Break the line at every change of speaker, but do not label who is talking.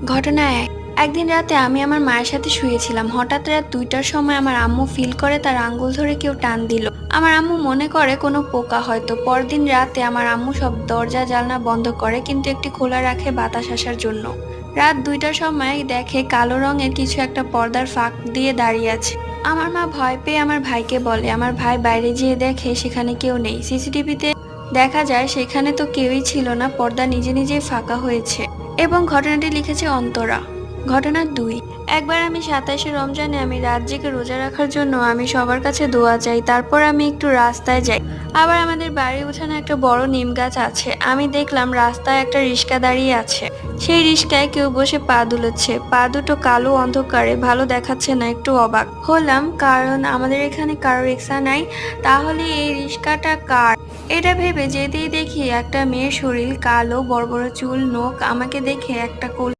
ঘটনা এক। একদিন রাতে আমি আমার মায়ের সাথে শুয়েছিলাম। হঠাৎ রাত ২টার সময় আমার আম্মু ফিল করে তার আঙ্গুল ধরে কেউ টান দিল। আমার আম্মু মনে করে কোনো পোকা হয়তো। পরদিন রাতে আমার আম্মু সব দরজা জানলা বন্ধ করে, কিন্তু একটি খোলা রাখে বাতাস আসার জন্য। রাত ২টার সময় দেখে কালো রঙের কিছু একটা পর্দার ফাঁক দিয়ে দাঁড়িয়ে আছে। আমার মা ভয় পেয়ে আমার ভাইকে বলে। আমার ভাই বাইরে যেয়ে দেখে সেখানে কেউ নেই। সিসিটিভিতে দেখা যায় সেখানে তো কেউই ছিল না, পর্দা নিজে নিজেই ফাঁকা হয়েছে। এবং ঘটনাটি লিখেছে অন্তরা। ঘটনা ২। একবার আমি ২৭শে রমজানে আমি রাত জেগে রোজা রাখার জন্য আমি সবার কাছে দোয়া চাই। তারপর আমি একটু রাস্তায় যাই। আবার আমাদের বাড়ির উঠানে একটা বড় নিম গাছ আছে। আমি দেখলাম রাস্তায় একটা রিক্সা দাঁড়িয়ে আছে। সেই রিক্সায় কেউ বসে পা দুলাচ্ছে। পা দুটো কালো অন্ধকারে, ভালো দেখাচ্ছে না। একটু অবাক হলাম, কারণ আমাদের এখানে কারো রিক্সা নাই। তাহলে এই রিক্সাটা কার? এটা ভেবে যেতেই দেখি একটা মেয়ের শরীর, কালো বড় বড় চুল, নখ। আমাকে দেখে একটা